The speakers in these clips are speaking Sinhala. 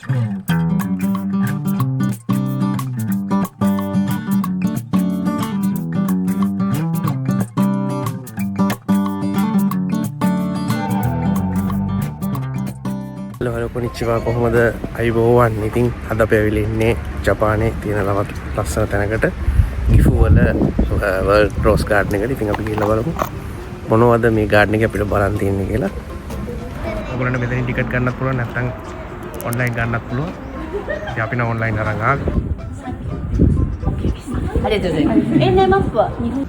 හලෝ කොනිච්චිවා කොහොමද අයිබෝවන්. ඉතින් අද අපි ඇවිල්ලා ඉන්නේ ජපානයේ තියෙන ලවත් ලස්සන තැනකට ගිෆු වල වර්ල්ඩ් රෝස් ගාඩන් එකට. ඉතින් අපි ගිහලා බලමු මොනවද මේ ගාඩන් එකේ අපිට බලන්න තියෙන්නේ කියලා. ඔයගොල්ලන්ට මෙතනින් ටිකට් ගන්නත් පුළුවන් නැත්නම් ඔන්ලයින් ගන්නත් පුළුවන්. ඉතින් අපි නම් ඔන්ලයින් අරන් ආවේ. ありがとうございます。園内マップは日本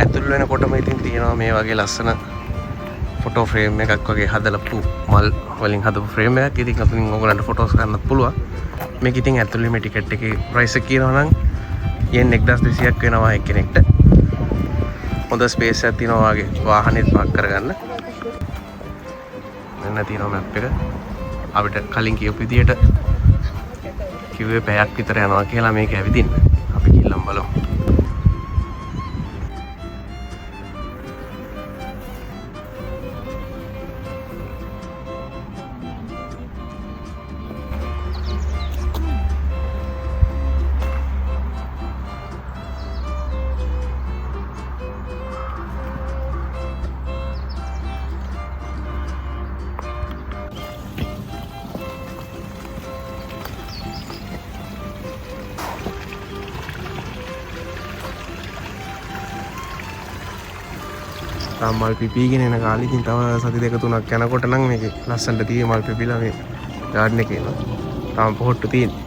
ඇතුල් වෙනකොටම ඉතින් තියෙනවා මේ වගේ ලස්සන ෆොටෝ ෆ්‍රේම් එකක් වගේ හදලපු මල් වලින් හදපු ෆ්‍රේම් එකක්. ඉතින් අපින් ඔයගලන්ට ෆොටෝස් ගන්නත් පුළුවන්. මේක ඉතින් ඇතුළේ මේ ටිකට් එකේ ප්‍රයිස් එක කියනවා නම් yen 1200ක් වෙනවා එක්කෙනෙක්ට. හොඳ ස්පේස් එකක් තියෙනවා වගේ වාහනේත් පාක් කරගන්න. මෙන්න තියෙනවා මැප් එක. අපිට කලින් කියපු විදියට කිව්වේ පැයක් විතර යනවා කියලා මේක ඇවිදින්න. අපි ගිහින් බලමු. මල් පිපීගෙන එන කාලේ ඉතින් තව සති දෙක තුනක් යනකොට නම් මේක ලස්සනට තියෙයි මල් පිපිලා මේ ගාඩන් එකේ ඉන්නවා. තාම පොහොට්ටු තියෙන්නේ.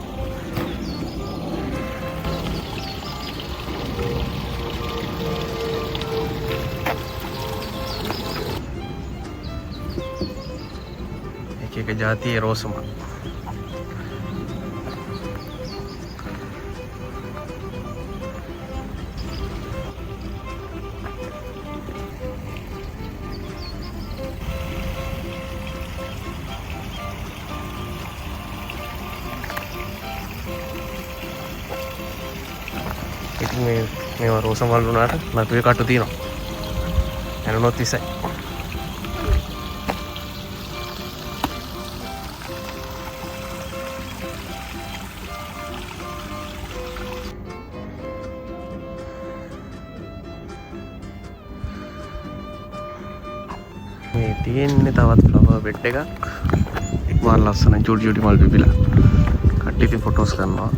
එක එක જાතියේ රෝස මල්. ඉතින් මේවා රෝස මල් වුණාට මතුවේ කටු තියෙනවා. එනනොත් ඉසයි. මේ තියෙන්නේ තවත් ෆ්ලවර් බෙඩ් එකක්. ඉක්මන් ලස්සන චූටි චූටි මල් පිපිලා. කට්ටිය ඉතින් ෆොටෝස් කරනවා.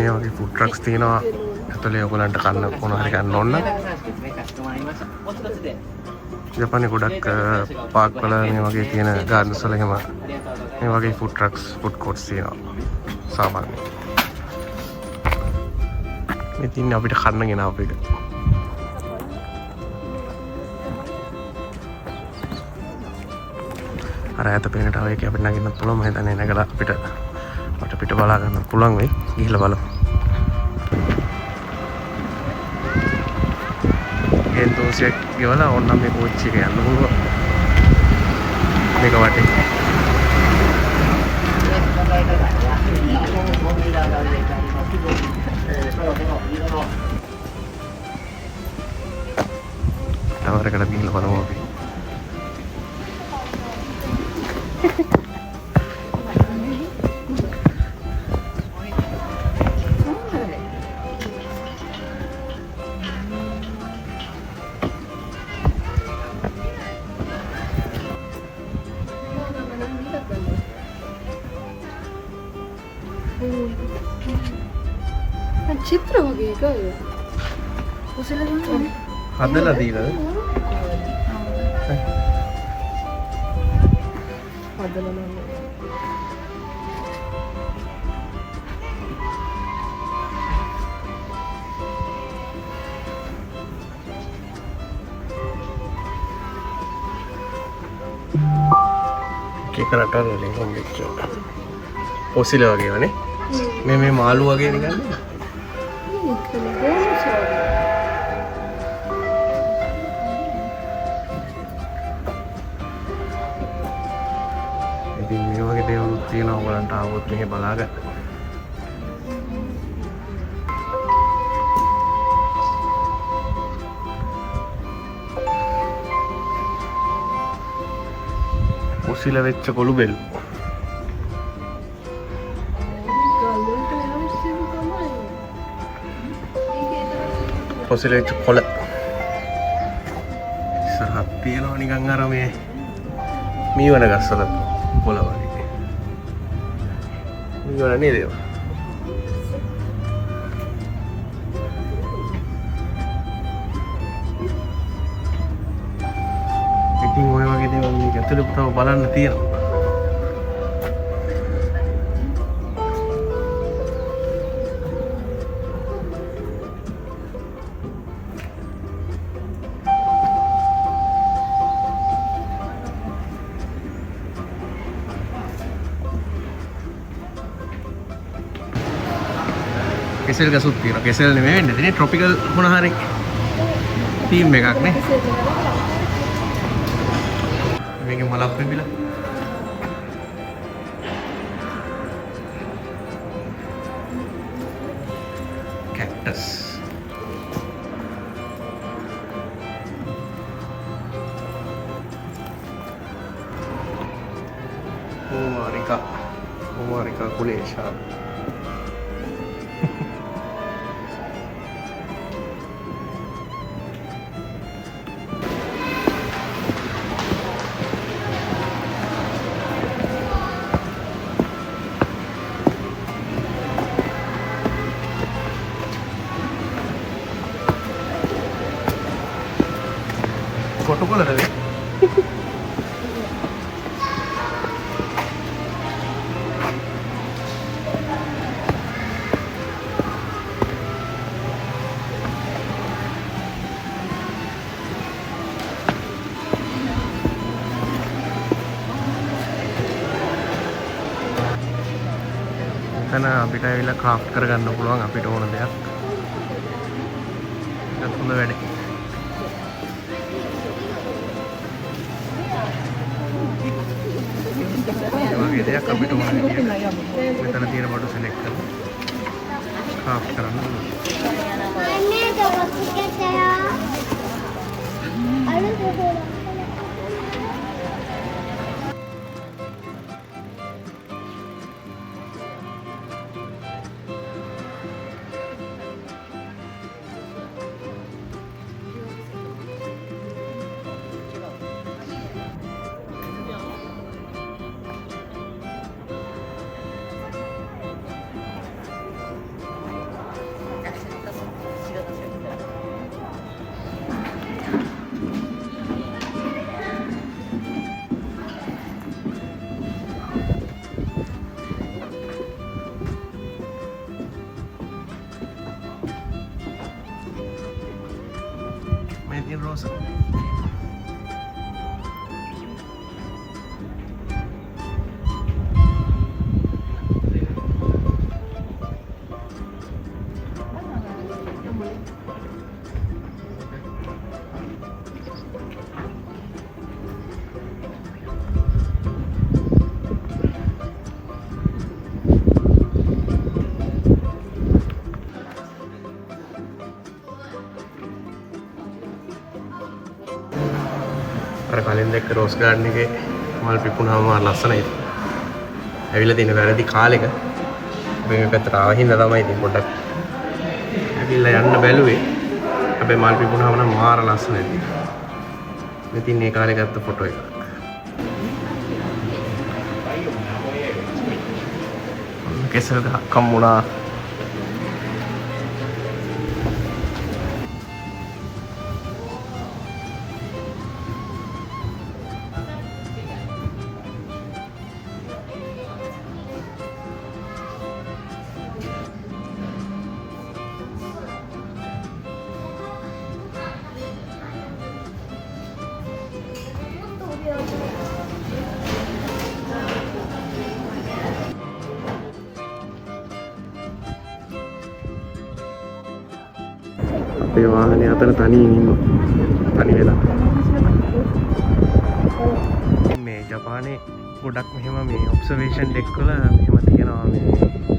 මේ වගේ ෆුඩ් ට්‍රක්ස් තියෙනවා. ඇතුලේ ඔයගලන්ට කන්න මොනවා හරි ගන්න ඕන නම්. ජපානයේ ගොඩක් පාක් වල මේ වගේ තියෙන ගාඩන්ස් වල එහෙම මේ වගේ ෆුඩ් ට්‍රක්ස් ෆුඩ් කෝට්ස් තියෙනවා. සාමාන්‍යයෙන්. ඉතින් අපිට කන්න ගෙන අපිට. අර ඈත පේන ටවර් එකේ අපිට නගින්නත් පුළුවන්. මම හිතන්නේ නැගලා අපිට බලා ගන්න පුළුවන් වෙයි. ගිහිල්ලා බලමු. ගෙන්තෝසියක් ගෙවලා ඕන්නම් මේ කෝච්චි එක යන්න පුළුවන්. මේක වටේ. ටවර් එකට ගිහිල්ලා බලමු අපි. චිත්‍ර වගේ එකද? ඔසලගෙන හදලා දීලාද? හදලා නම් කේකරට වලින් හම්බෙච්ච ඔසිල වගේ වනේ. මේ මාළු වගේ නිකන් නේ. ඉතින් මේ වගේ දේවල් තියෙනවා ඔයගලන්ට ආවොත් මෙහෙ බලාගන්න. කුසිල වෙච්ච කොළු බෙල්. කුසිල වෙච්ච කොළ. සහත් තියෙනවා නිකන් අර මේ මීවන ගස්වල කොළ වගේ. මීවන නේද ඒවා? ඉතින් ඔය වගේ දේවල් මේක ඇතුළේ තව බලන්න තියෙනවා. කෙසෙල් ගසුත් තියෙනවා. කෙසෙල් නෙමෙයි වෙන්නේ. ඉතින් ට්‍රොපිකල් මොන හරි තීම් එකක් නේ. මේකේ මලක් පිපිලා. කැක්ටස්. ඕමාරිකා කුලේෂා. කොටු කොළද වේ? එතන අපිට ඇවිල්ලා ක්‍රාෆ්ට් කරගන්න පුළුවන් අපිට ඕන දෙයක්. ඒක හොඳ වැඩේ. ये देख कभी तो मैंने इतना तीन बाटो सेलेक्ट कर क्राफ्ट करना मैंने तो बस कैसे Rosa. කලින් දැක්ක රෝස් ගාඩන් එකේ මල් පිපුණාම ලස්සනයි. ඇවිල්ලා තියෙන වැරදි කාලෙක අපි මේ පැත්තට ආව හින්දා තමයි ඉතින් පොඩ්ඩක් ඇවිල්ලා යන්න බැලුවේ. හැබැයි මල් පිපුණාම නම් මාර ලස්සනයි. ඉතින් මේ කාලේ ගත්ත ෆොටෝ එක. කෙසල් ගහක් හම්බුණා. අපේ වාහනේ අතර තනියෙන් ඉන්නවා. තනි වෙලා. මේ ජපානයේ ගොඩක් මෙහෙම මේ ඔබ්සර්වේෂන් ඩෙක් වල මෙහෙම තියෙනවා මේ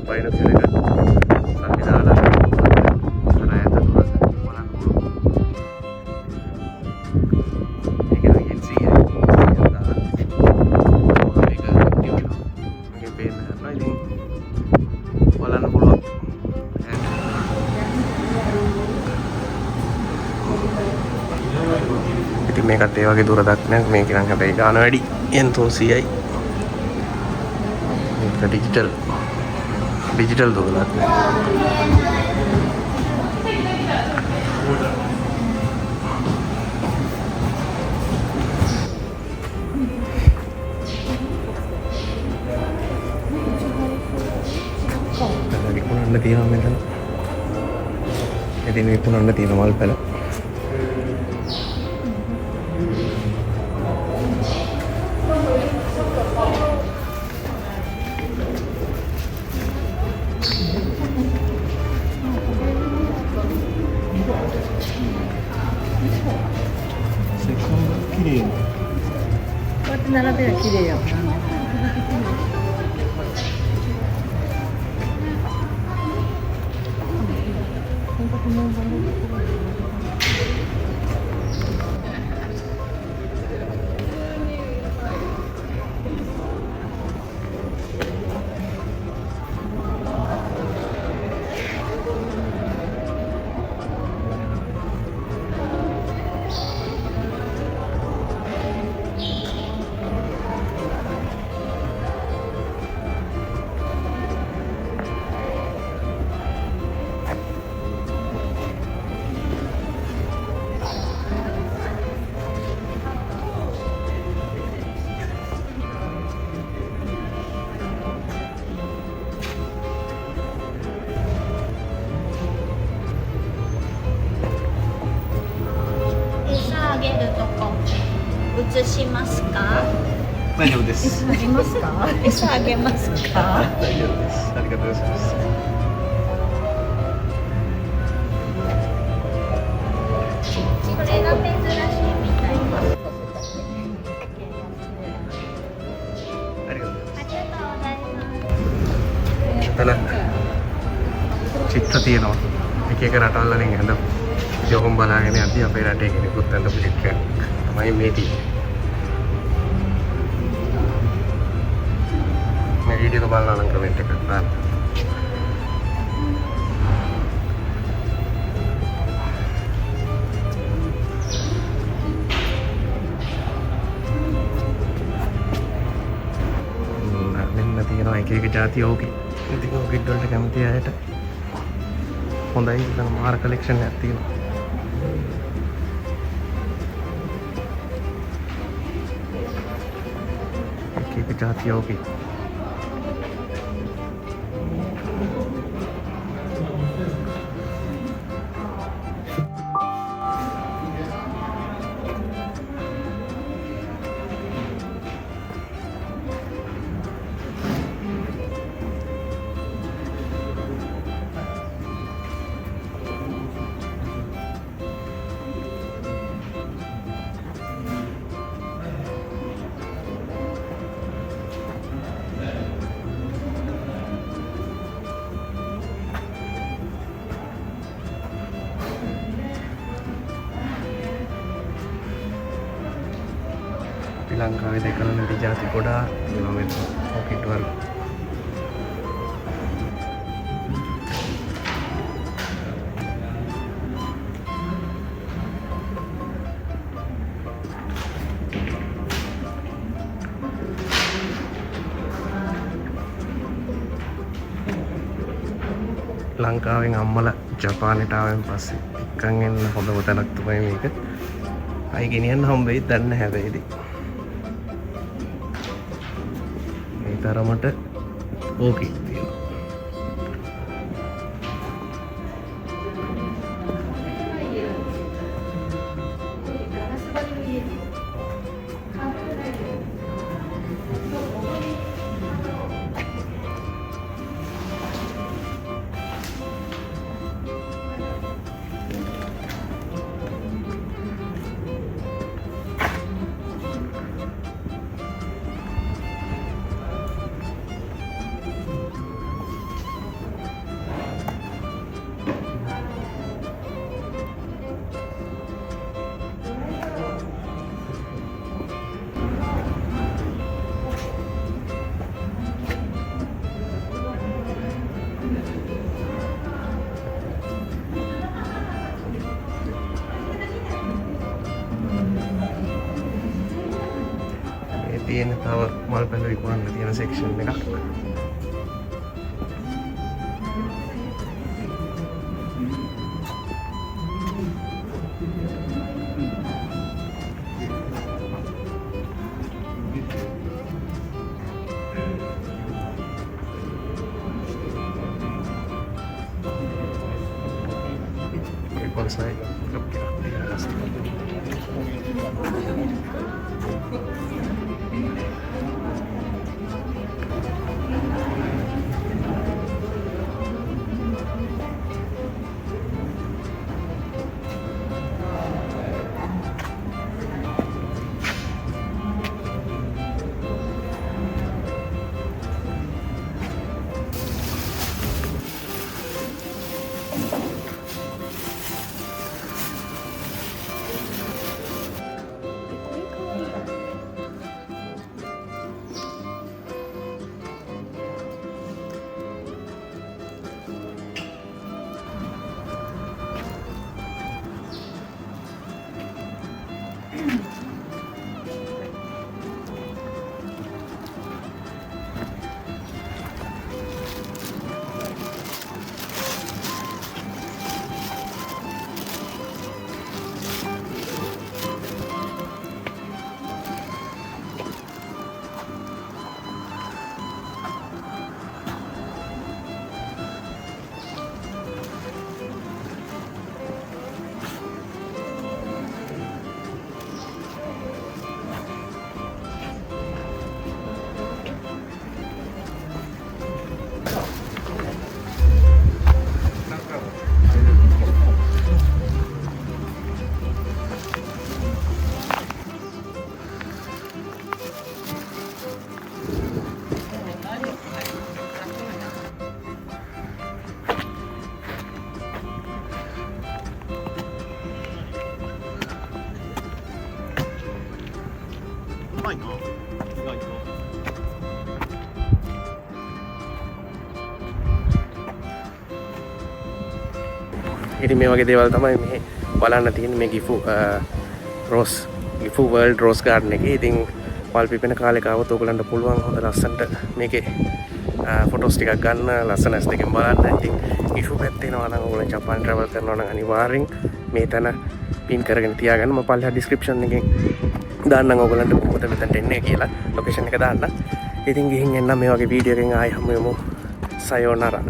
බයිනොකුලර් එක සල්ලි දාලා අර ඈත දුර බලන්න පුළුවන්. ඒක you can see it. මේක පේන්න ගන්නවා. ඉතින් බලන්න පුළුවන්. ඉතින් මේකත් ඒ වගේ දුරදක්නයක් මේක නම් හැබැයි ගාන වැඩි N300යි. මේක ඩිජිටල් දුරදක්නයක්. විකුණන්න තියෙනවා මෙතන. ඉතින් විකුණන්න තියෙන මල් පැල.大丈夫です。あげますか？餌あげますか？大丈夫です。ありがとうございます。これが珍しいみたいな。ありがとうございます。ありがとうございます。 එතන චිත්‍ර තියෙනවා. එක එක රටවල් වලින් හඳ ජෝම් බලාගෙන යද්දි අපේ රටේ කෙනෙකුත් හඳපු චිත්‍රයක් තමයි මේ තියෙන්නේ. මේ වීඩියෝ එක බලලා නම් කමෙන්ට් එකක් දාන්න. මෙන්න තියෙනවා එක එක જાති ඕකේ. ඉතින් ඕකෙත් වලට කැමති අයට හොඳයි ඉතින් මාර කලෙක්ෂන් එකක් තියෙනවා. එක එක જાති ඕකේ. ශ්‍රී ලංකාවේ දැකලා නැති જાති ගොඩාක් තියෙනවා මෙතන ඕකිඩ් වල. ලංකාවෙන් අම්මලා ජපානයට ආවෙන් පස්සේ එක්කන් එන්න හොඳම තැනක් තමයි මේක. අය ගෙනියන්න හම්බෙයිද දන්නේ නැහැ හැබැයි. මේ තරමට ඕකේ තියෙනවා. තව මල් පැල විකුණන්න තියෙන සෙක්ෂන් එකක්. Bonsai grup kita pasti. ඉතින් මේ වගේ දේවල් තමයි මේ බලන්න තියෙන්නේ මේ ගිෆු වර්ල්ඩ් රෝස් ගාඩන් එකේ. ඉතින් වල් පිපෙන කාලෙක આવොත් ඔයගලන්ට පුළුවන් හොඳ ලස්සනට මේකේ ෆොටෝස් ටිකක් ගන්න, ලස්සන ඇස් දෙකෙන් බලන්න. ඉතින් ගිෆු පැත්තේ යනවා නම් ඔයගලන් ජපාන් ට්‍රැවල් කරනවා නම් අනිවාර්යෙන් මේ තැන පින් කරගෙන තියාගන්න. මම පල්ලෙහා ඩිස්ක්‍රිප්ෂන් එකෙන් දාන්නම් ඔයගලන්ට කොහොමද මෙතනට එන්නේ කියලා ලොකේෂන් එක දාන්න. ඉතින් ගිහින් එන්න මේ වගේ වීඩියෝ එකකින් ආයි හමු වෙමු. සයෝනාරා.